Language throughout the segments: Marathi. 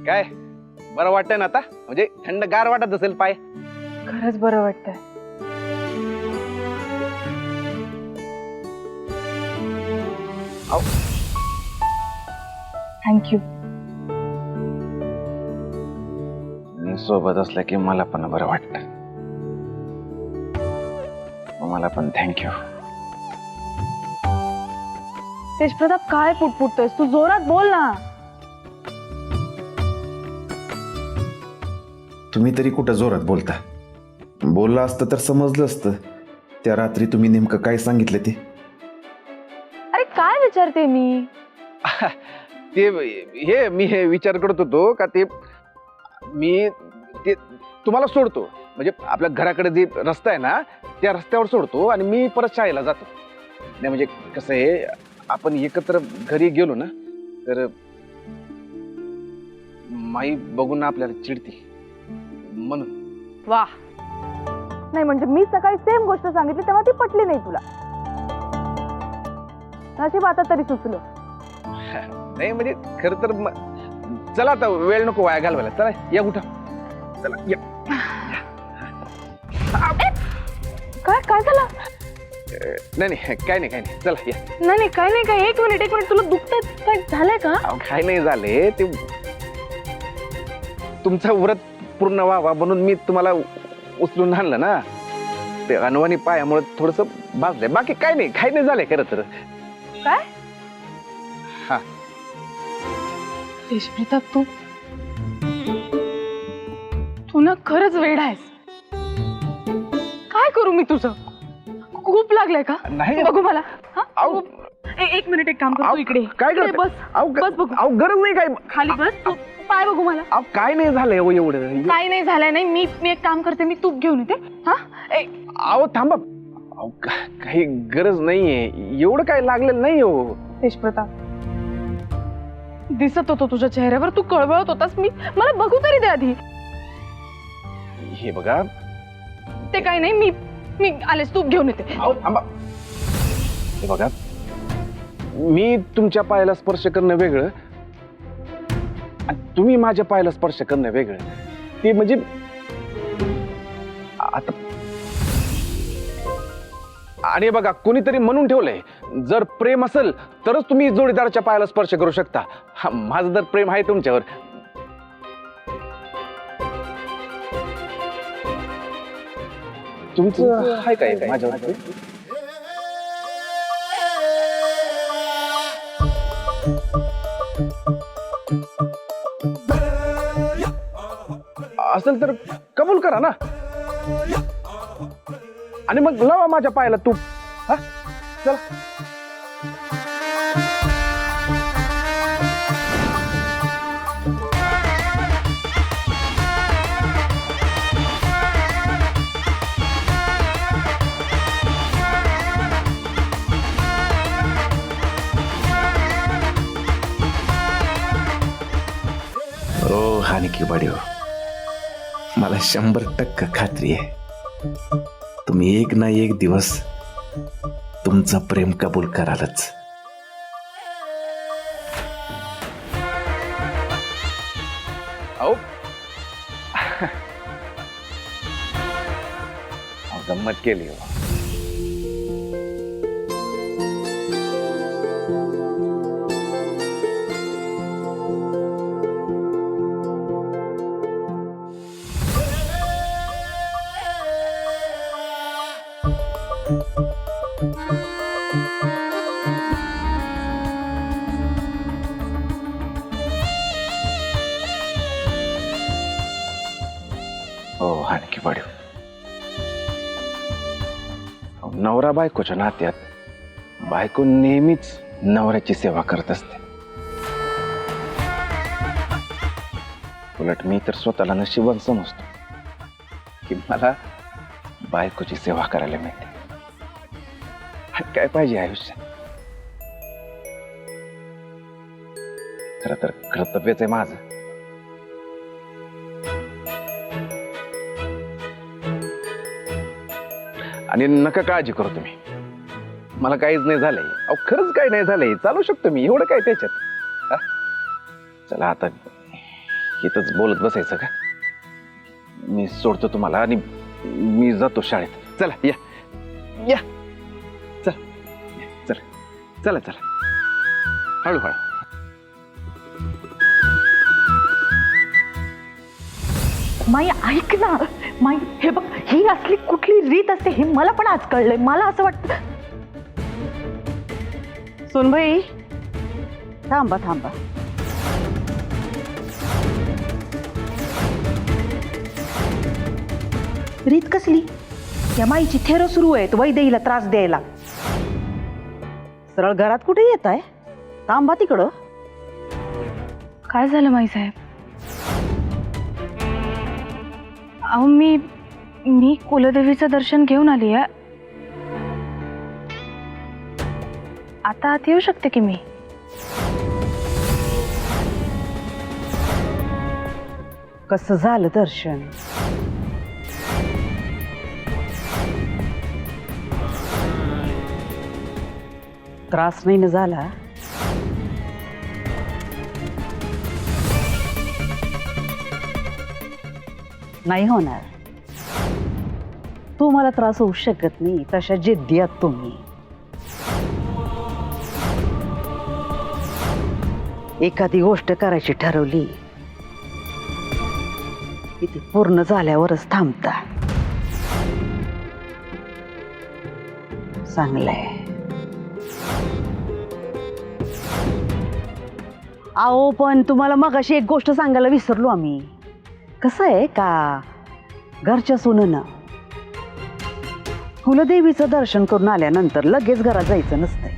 काय बरं वाटतंय ना आता? म्हणजे थंडगार वाटत असेल पाय? खरंच बरं वाटतंय. थँक्यू. सोबत असलं की मला पण बरं वाटतं. मला पण थँक्यू. तेजप्रताप काय पुटपुटतोयस तू? जोरात बोल ना. तुम्ही तरी कुठं जोरात बोलता? बोललं असतं तर समजलं असतं. त्या रात्री तुम्ही नेमकं काय सांगितलं ते? अरे काय विचारते मी? ते हे विचार करत होतो का मी तुम्हाला सोडतो, म्हणजे आपल्या घराकडे जे रस्ता आहे ना त्या रस्त्यावर सोडतो आणि मी परत शाळेला जातो. नाही म्हणजे कसं आहे, आपण एकत्र घरी गेलो ना तर माई बघून आपल्याला चिडते म्हणून. वा. नाही म्हणजे मी सकाळी सेम गोष्ट सांगितली तेव्हा ती पटली नाही तुला. नशीब आता तरी सुचलं. नाही म्हणजे खरं तर चला आता, वेळ नको वाया घालवायला. चला या उठा. चला या. काय काय झालं? नाही काय नाही चला या. नाही काय नाही काय. एक मिनिट तुला दुखतंय? काय झालंय का? काय नाही झाले, ते तुमचा व्रत पूर्ण व्हावा म्हणून मी तुम्हाला उचलून आणलं ना. ते अनवाणी पायामुळे थोडस भाजलंय, बाकी काय नाही झालंय खरं तर. काय? हा तेजप्रताप तू ना खरंच वेडा आहेस. काय करू मी तुझं? खूप लागलंय का? नाही बघू मला. आऊ. एक मिनिट एक काम कर तू इकडे. काय इकडे करते? बस. बस बघू. गरज नाही काय. खाली बस. तू पाय बघू मला. काय नाही झालंय हो एवढं. काय नाही झालंय. नाही मी एक काम करते, मी तूप घेऊन येते. हा अहो थांबा. काही गरज नाहीये, एवढं काय लागलेलं नाही हो. तेजप्रताप दिसत होतो तुझ्या चेहऱ्यावर, तू कळवळत होतास. मला बघू तरी दे आधी. हे बघा. ते काही नाही, मी आलेच तूप घेऊन येते. अहो थांबा. हे बघा, मी तुमच्या पायाला स्पर्श करणं वेगळं आणि तुम्ही माझ्या पायाला स्पर्श करणं वेगळं. ते म्हणजे आता. आणि बघा, कोणीतरी म्हणून ठेवलंय, जर प्रेम असेल तरच तुम्ही जोडीदाराच्या पायाला स्पर्श करू शकता. माझं जर प्रेम आहे तुमच्यावर. तुमचं आहे काय माझ्यावर? असेल तर कबूल करा ना, आणि मग लावा माझ्या पायाला तूप. हा चला. ओ हानिकी बडी हो, मला 100% खात्री आहे तुम्ही एक ना एक दिवस तुमचं प्रेम कबूल करालच. अहो गंमत केली हो. हो हानिकी बडी हो. नवरा बायकोच्या नात्यात बायको नेहमीच नवऱ्याची सेवा करत असते. उलट मी तर स्वतःला नशीबवान समजतो की मला बायकोची सेवा करायला मिळते. काय पाहिजे आयुष्यात? खरं तर कर्तव्यच आहे माझं. आणि नका काळजी करू तुम्ही, मला काहीच नाही झालंय. अहो खरंच काही नाही झालंय, चालू शकतो मी, एवढं काय त्याच्यात. चला आता इथंच बोलत बसायचं का? मी सोडतो तुम्हाला आणि मी जातो शाळेत. चला या या, चल चल चला चला, हळूहळू. माई ऐक ना, माई हे बघ, ही असली कुठली रीत असते हे मला पण आज कळलंय. मला असं वाटतं. सोनबाई थांबा थांबा. रीत कसली? या माईची थेरो सुरू आहे वैदेहीला त्रास द्यायला. सरळ घरात कुठे येत आहे? थांबा तिकडं. काय झालं माई साहेब? अहो मी कुलदेवीचं दर्शन घेऊन आली आहे. आता आत येऊ शकते की मी? कसं झालं दर्शन? त्रास नाही ना झाला? नाही होणार. तुम्हाला त्रास होऊ शकत नाही, तशा जिद्दी आहात तुम्ही. एखादी गोष्ट करायची ठरवली की ती पूर्ण झाल्यावरच थांबता. चांगलंय. अहो पण तुम्हाला मगाशी एक गोष्ट सांगायला विसरलो आम्ही. कसं आहे का, घरच्या सुनेनं कुलदेवीचं दर्शन करून आल्यानंतर लगेच घरात जायचं नसतंय.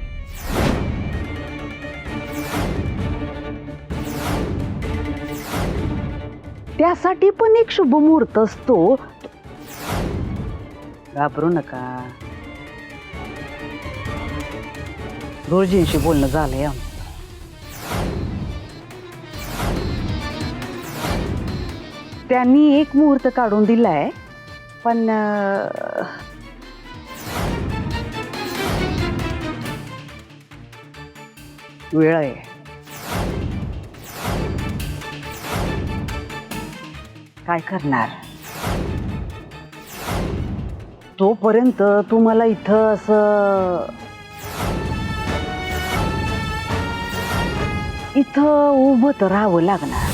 त्यासाठी पण एक शुभ मुहूर्त असतो. घाबरू नका. गुरुजींशी बोलणं झालंय आमचं. त्यांनी एक मुहूर्त काढून दिलाय, पण वेळ आहे. काय करणार? तोपर्यंत तुम्हाला इथं असं उभं तर राहावं लागणार.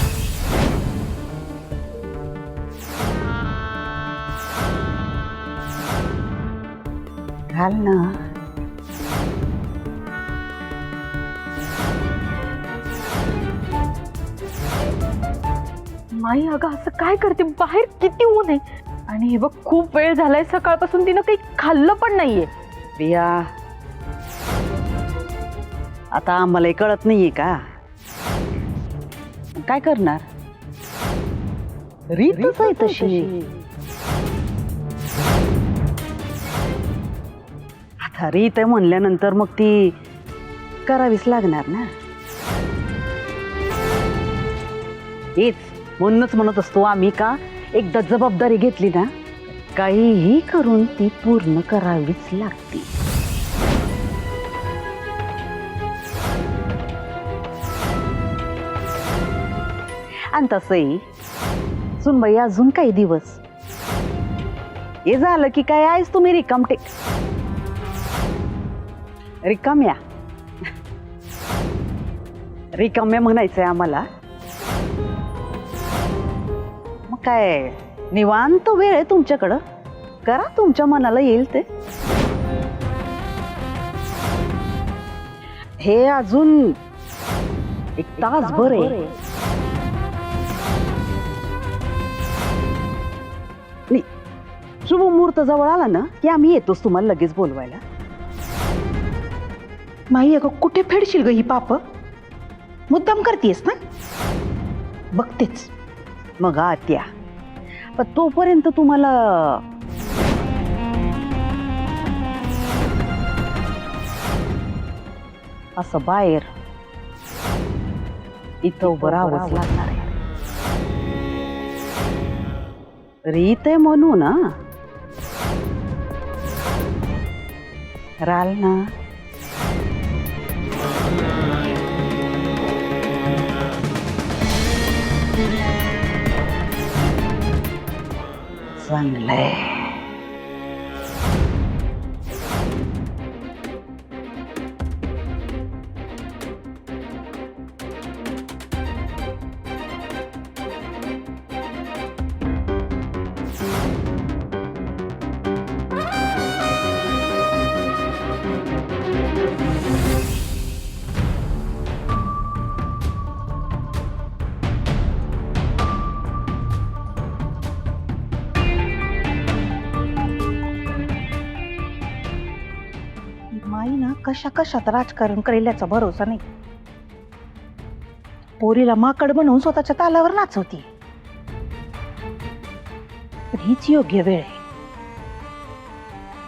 घाल ना. माई अगं असं काय करते? बाहेर किती ऊन आहे आणि हे बघ खूप वेळ झालाय, सकाळपासून तिनं काही खाल्लं पण नाहीये. प्रिया, आता आम्हालाही कळत नाहीये का? काय करणार? रीतच आहे तशी. आता रीत आहे म्हणल्यानंतर मग ती करावीच लागणार ना. हेच म्हणूनच म्हणत असतो आम्ही का, एकदा जबाबदारी घेतली ना, काहीही करून ती पूर्ण करावीच लागते. आणि तसंही सुनबाई अजून काही दिवस हे झालं की काय आहेस तुम्ही रिकाम्या म्हणायचंय आम्हाला. मग काय निवांत वेळ आहे तुमच्याकडं, करा तुमच्या मनाला येईल ते. हे अजून एक तासभर आहे. शुभ मुहूर्त जवळ आला ना की आम्ही येतोच तुम्हाला लगेच बोलवायला. माई अगं कुठे फेडशील ग ही पाप? मुद्दाम करतेस ना? बघतेच. मग आत्या, पण तोपर्यंत तुम्हाला असं बाहेर इथं उभं राहावंच लागणार आहे. रीत आहे म्हणू ना, राल ना. चांगलंय. माई ना कशा कशात राजकारण करेल याचा भरोसा नाही. पोरीला माकड बनवून स्वतःच्या तालावर नाचवती. पण हीच योग्य वेळ आहे.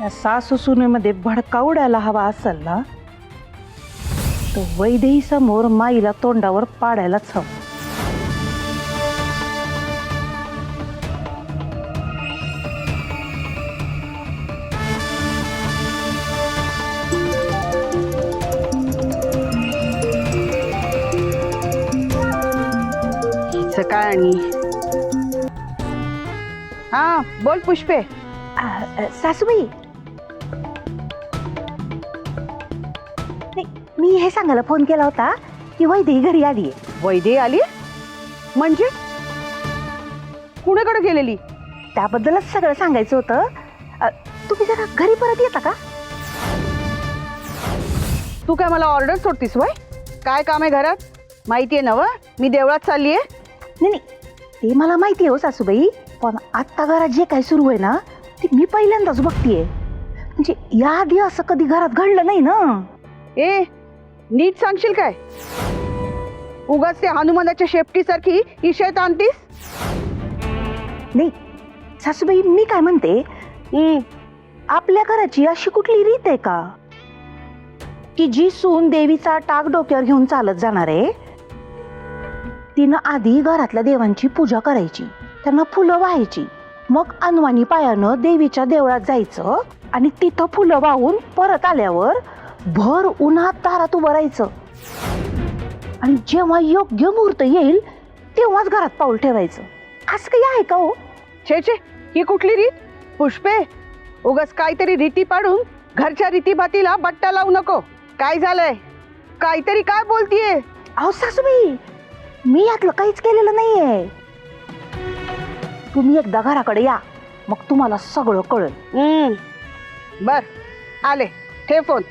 या सासू सुनेमध्ये भडका उडायला हवा असेल ना, तर वैदेही समोर माईला तोंडावर पाडायलाच हवं. हिचं काय आणि हा बोल पुष्पे. सासूबाई, नाही, मी हे सांगायला फोन केला होता की वैदेही घरी आली आहे. वैदे आली म्हणजे कुणाकडे गेलेली? त्याबद्दलच सगळं सांगायचं होतं. तुम्ही जरा घरी परत येता का? तू काय मला ऑर्डर सोडतीस वय? काय काम आहे घरात? माहितीये ना व मी देवळात चाललीये. नाही नाही, ते मला माहिती आहे हो सासूबाई, पण आत्ता घरात जे काय सुरू आहे ना ते मी पहिल्यांदाच बघतीये. म्हणजे याआधी असं कधी घरात घडलं नाही ना. ए नीट सांगशील काय? उगाच ते हनुमानाच्या शेपटीसारखी इशेत आणतीस. नाही सासूबाई, मी काय म्हणते, आपल्या घराची अशी कुठली रीत आहे का की जी सून देवीचा टाक डोक्यावर घेऊन चालत जाणार आहे, तिनं आधी घरातल्या देवांची पूजा करायची, त्यांना फुलं वाहायची, मग अनवाणी पायानं देवीच्या देवळात जायचं आणि तिथं फुलं वाहून परत आल्यावर भर उन्हात दारात उभं राहायचं आणि जेव्हा योग्य मुहूर्त येईल तेव्हाच घरात पाऊल ठेवायचं. असं काही आहे का हो? छे छे, ही कुठली रीत? पुष्पे, उगाच काहीतरी रीती पाडून घरच्या रीतीभातीला बट्टा लावू नको. काय झालंय? काहीतरी काय बोलतीये? अहो सासूबाई, मी यातलं काहीच केलेलं नाहीये. तुम्ही एकदा घराकडे या, मग तुम्हाला सगळं कळेल. बर आले, ठेव फोन.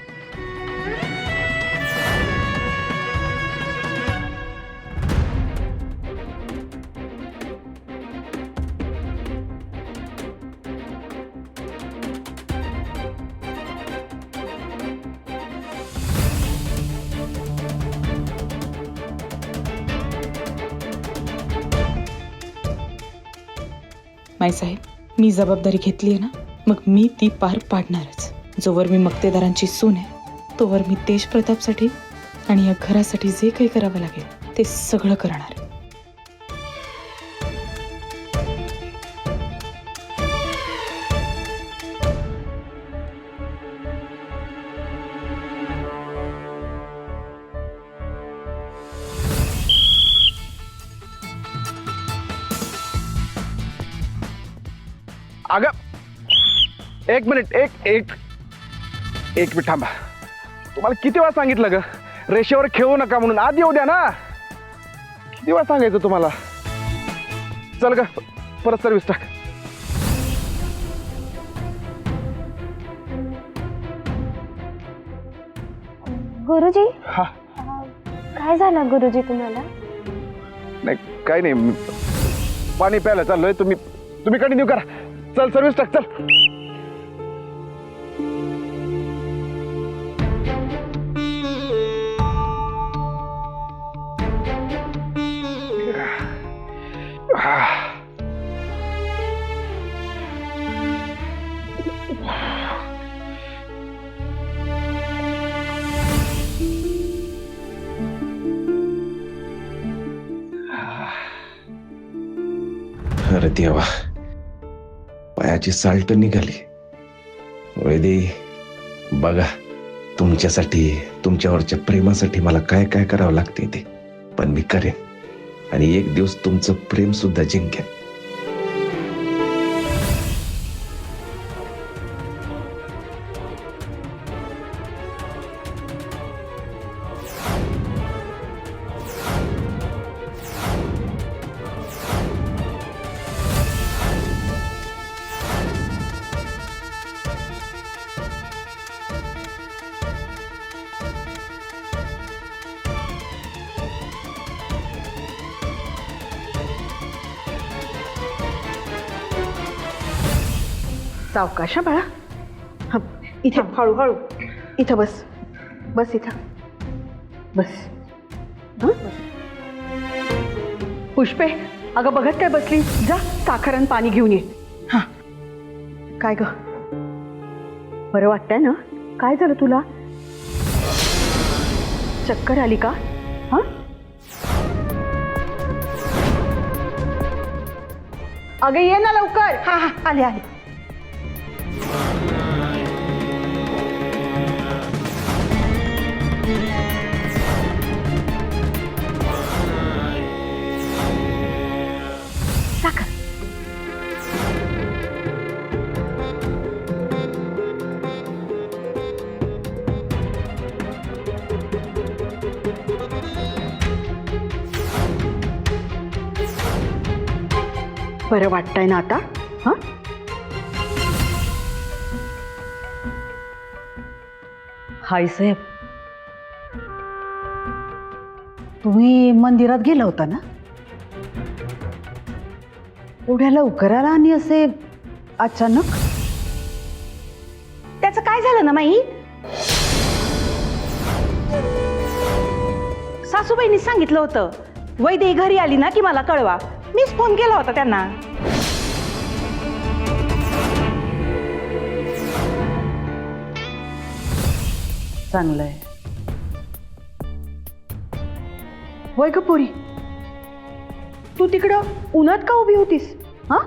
माईसाहेब, मी जबाबदारी घेतली आहे ना, मग मी ती पार पाडणारच. जोवर मी मक्तेदारांची सून आहे तोवर मी तेज प्रतापसाठी आणि या घरासाठी जे काही करावं लागेल ते सगळं करणार. अगं एक मिनिट, एक मिनिट थांबा. तुम्हाला किती वेळा सांगितलं ग रेषेवर खेळू नका म्हणून? आधी येऊ द्या ना. किती वेळा सांगायचं तुम्हाला? चल ग परत सर्विस टाक. गुरुजी, हा काय झालं गुरुजी तुम्हाला? नाही काही नाही, मी पाणी प्यायला चाललोय. तुम्ही कंटिन्यू करा. चल सर्विस टाक चल. अरे देवा, पायाची साल्ट निघाली. वैदे बघा, तुमच्यासाठी, तुमच्यावरच्या प्रेमासाठी मला काय काय करावं लागते ते पण मी करेन आणि एक दिवस तुमचं प्रेम सुद्धा जिंकेन. सावकाश हा बाळा. हा, इथे हळूहळू इथं बस. बस इथं बस. हं? पुष्पे, अगं बघत काय बसली, जा साखर आणि पाणी घेऊन ये. हा, काय ग, बरं वाटतंय ना? काय झालं तुला? चक्कर आली का? हा, अगं ये ना लवकर. हा हा, आले आले. साखर. बरं वाटतंय ना आता? हा, हाय साहेब, तुम्ही मंदिरात गेला होता ना? एवढ्या लवकर आला आणि असे अचानक? त्याचं काय झालं ना माई? सासूबाईंनी सांगितलं होतं, वैदेही घरी आली ना की मला कळवा. मीच फोन केला होता त्यांना. चांगलंय. वय ग पोरी, तू तिकडं उन्हात का उभी होतीस? हा,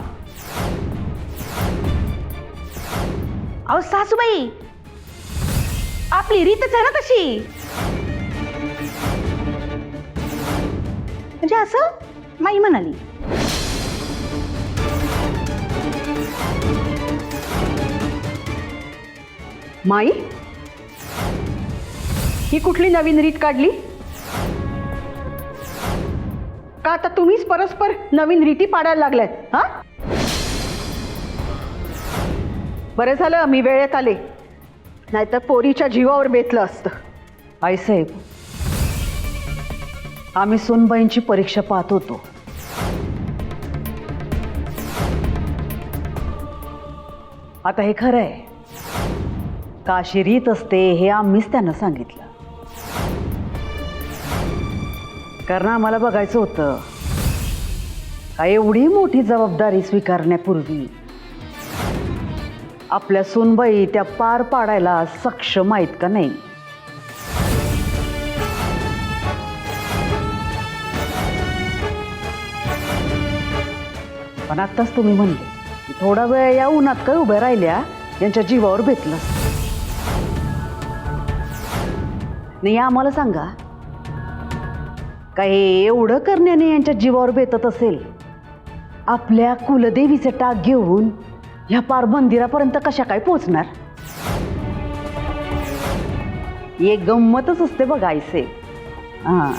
अहो सासूबाई, आपली रीतच आहे ना तशी. म्हणजे असं माई म्हणाली. माई, ही कुठली नवीन रीत काढली? का आता तुम्हीच परस्पर नवीन रीती पाडायला लागल्यात? हा, बरं झालं मी वेळेत आले, नाहीतर पोरीच्या जीवावर बेतलं असतं. आईसाहेब, आम्ही सोनबाईंची परीक्षा पाहत होतो. आता हे खरं आहे का अशी रीत असते हे आम्हीच त्यांना सांगितलं, कारण आम्हाला बघायचं होतं का एवढी मोठी जबाबदारी स्वीकारण्यापूर्वी आपल्या सोनबाई त्या पार पाडायला सक्षम आहेत का नाही. पण आत्ताच तुम्ही म्हणले की थोडा वेळ या उन्हात काय उभ्या राहिल्या यांच्या जीवावर बेतलं. नाही, आम्हाला सांगा, काय एवढं करण्याने यांच्या जीवावर बेतत असेल, आपल्या कुलदेवीचे टाक घेऊन ह्या पार मंदिरापर्यंत कशा काय पोचणार? एक गंमतच असते बघा आईसे. हा,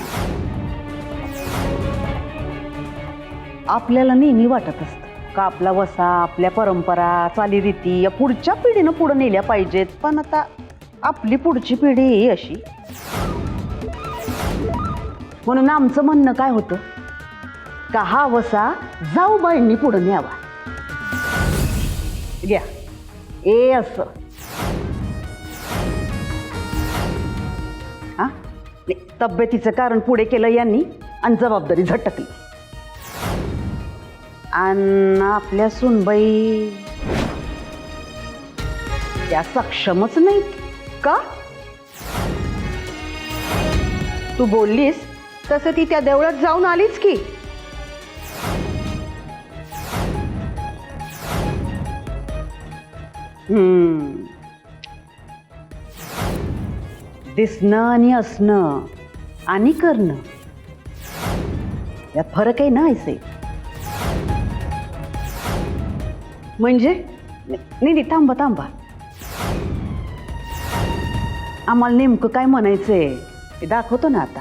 आपल्याला नेहमी वाटत असतं का आपला वसा, आपल्या परंपरा, चालीरीती या पुढच्या पिढीनं पुढे नेल्या पाहिजेत. पण आता आपली पुढची पिढी ही अशी. म्हणून आमचं म्हणणं काय होतं का हा वसा जाऊबाईंनी पुढे न्यावा. घ्या, ए असं. हा, तब्येतीचं कारण पुढे केलं यांनी आणि जबाबदारी झटकली. आणि आपल्या सुनबाई त्या सक्षमच नाहीत का? तू बोललीस तसं ती त्या देवळात जाऊन आलीच की. दिसणं आणि असणं आणि करणं यात फरक आहे ना ऐसे. म्हणजे नाही, थांबा थांबा, आम्हाला नेमकं काय म्हणायचंय ते दाखवतो ना आता.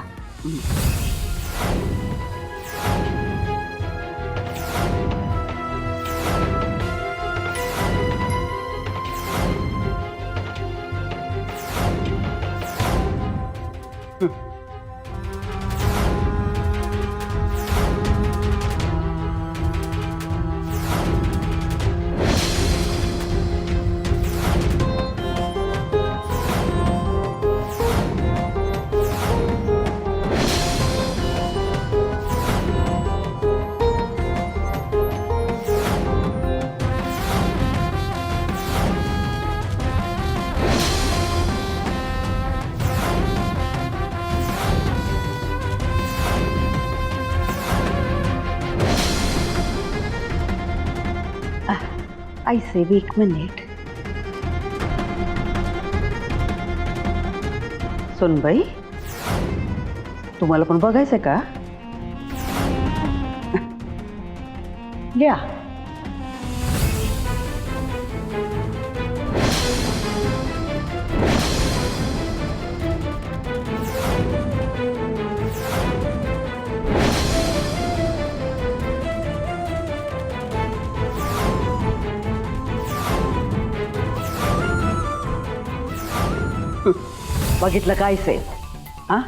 I save 1 minute. सोनबाई, तुम्हाला पण बघायचंय का? घ्या. बघितलं काय से? हा,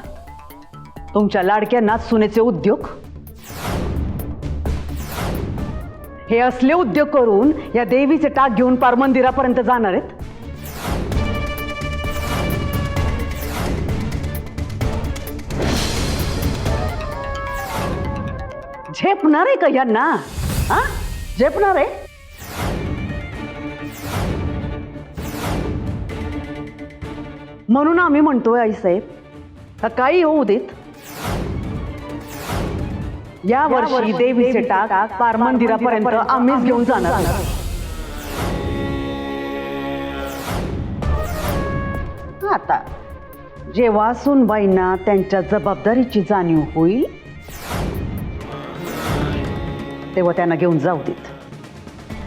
तुमच्या लाडक्या नाचसुनेचे उद्योग, हे असले उद्योग करून या देवीचे टाक घेऊन पार मंदिरापर्यंत जाणार आहेत. झेपणार आहे का यांना? हा, झेपणार आहे? म्हणून आम्ही म्हणतोय आईसाहेब, का काही होऊ देत, या वर्षी देवीचे टाक पार मंदिरापर्यंत आम्हीच घेऊन जाणार. आता जेव्हा सुनबाईंना त्यांच्या जबाबदारीची जाणीव होईल तेव्हा त्यांना घेऊन जाऊ देत.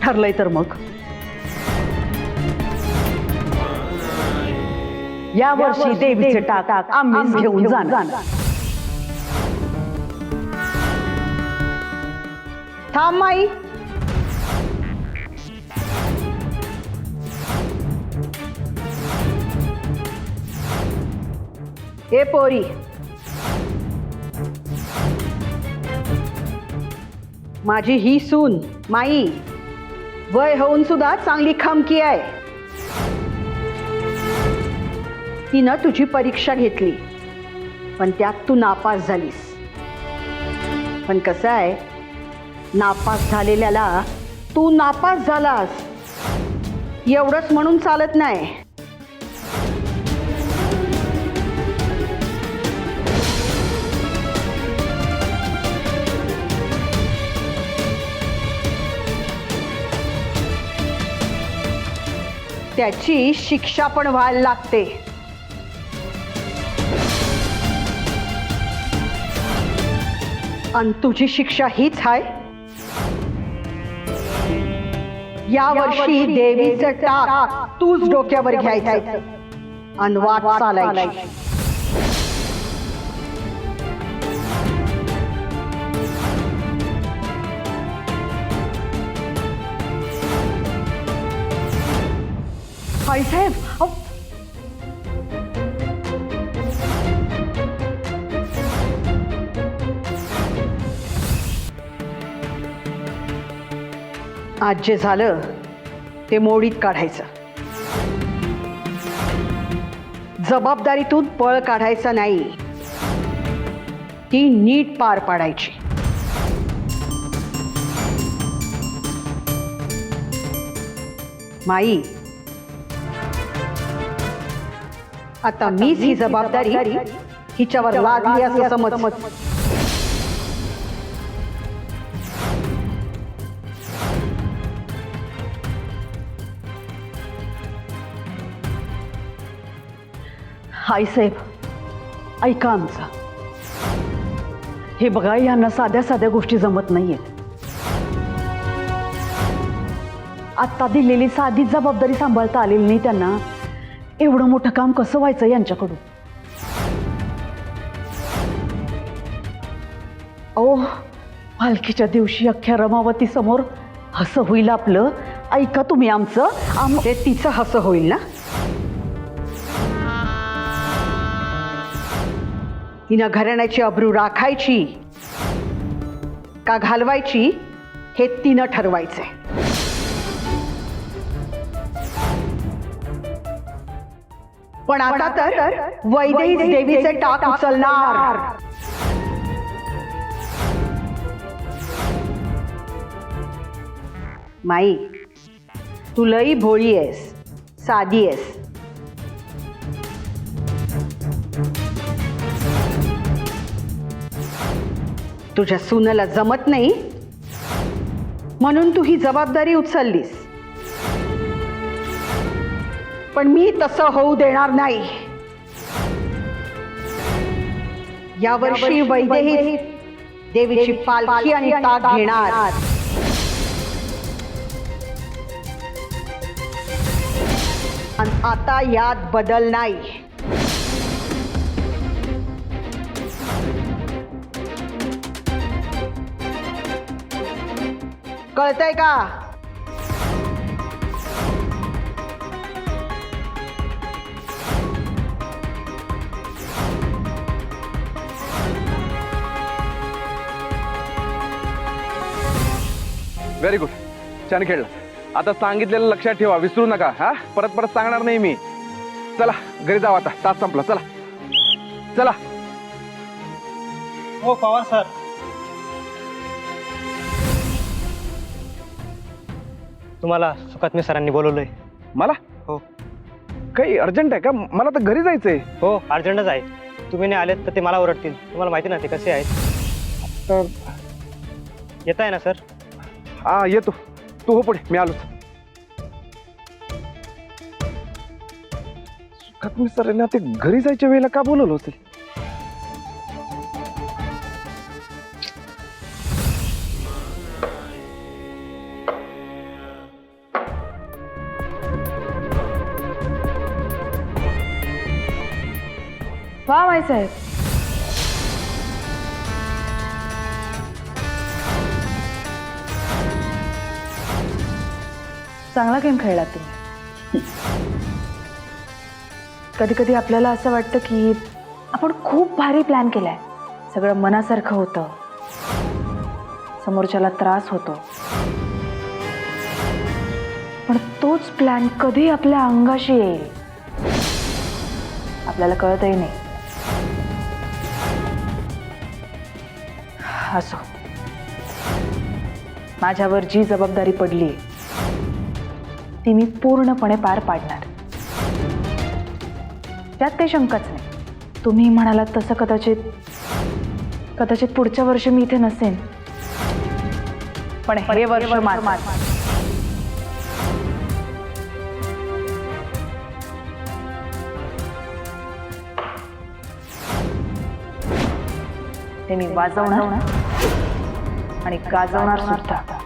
ठरलंय तर मग या वर्षी देवीचे टाक आम्हीच घेऊन जाणार. थांब माई. ए पोरी, माझी ही सून माई वय होऊन सुद्धा चांगली खमकी आहे. तिनं तुझी परीक्षा घेतली पण त्यात तू नापास झालीस. पण कसं आहे, नापास झालेल्याला तू नापास झालास एवढंच म्हणून चालत नाही. त्याची शिक्षा पण व्हायला लागते. आणि तुझी शिक्षा हीच आहे, या वर्षी देवीचं टाक तूच डोक्यावर घ्यायचं आणि वाट चालायची. आईसाहेब, आज जे झालं ते मोडीत काढायचं. जबाबदारीतून पळ काढायचा नाही, ती नीट पार पाडायची. माई, आता मीच ही जबाबदारी हिच्यावर लादली असं समज. आईसाहेब, ऐका आमचं. हे बघा, यांना साध्या साध्या गोष्टी जमत नाहीयेत. आत्ता दिलेली साधी जबाबदारी सांभाळता आलेली नाही त्यांना. एवढं मोठं काम कसं व्हायचं यांच्याकडून? ओ, पालखीच्या दिवशी अख्ख्या रमावती समोर हसं होईल आपलं. ऐका तुम्ही आमचं. ते तिचं हसं होईल ना. तिनं घराण्याची अब्रू राखायची का घालवायची हे तिनं ठरवायचंय. पण आता तर वैदेही देवीचे टाक उचलणार. माई, तू लई भोळी आहेस, साधी आहेस. तुझ्या सुनेला जमत नाही म्हणून तू ही जबाबदारी उचललीस. पण मी तसं होऊ देणार नाही. यावर्षी वैदेही देवीची पालखी आणि ताट घेणार. आणि आता यात बदल नाही. कळतंय का? व्हेरी गुड, छान खेळला. आता सांगितलेलं लक्षात ठेवा, विसरू नका. हा, परत परत सांगणार नाही मी. चला घरी जाऊ आता, तास संपला. चला चला. हो पवार सर. तुम्हाला सुकात्मी सरांनी बोलवलंय. मला? हो. काही अर्जंट आहे का? मला तर घरी जायचंय. हो अर्जंटच आहे. तुम्ही नाही आलेत तर ते मला ओरडतील. तुम्हाला माहिती ना ते कसे आहेत. तर येत आहे ना सर? हा येतो. तू हो पुढे, मी आलोच. सुखात्मी सरांना ते घरी जायच्या वेळेला का बोलवलं असेल? वा माई साहेब, चांगला गेम खेळलात तुम्ही. कधी कधी आपल्याला असं वाटतं की आपण खूप भारी प्लॅन केलाय, सगळं मनासारखं होतं, समोरच्याला त्रास होतो, पण तोच प्लॅन कधी आपल्या अंगाशी येईल आपल्याला कळतही नाही. असो, माझ्यावर जी जबाबदारी पडली ती मी पूर्णपणे पार पाडणार, त्यात काही शंकाच नाही. तुम्ही म्हणालात तसं कदाचित पुढच्या वर्षी मी इथे नसेन, पण हे वर्ष माझं. ते मी वाजवणार आणि गाजवणार सुद्धा.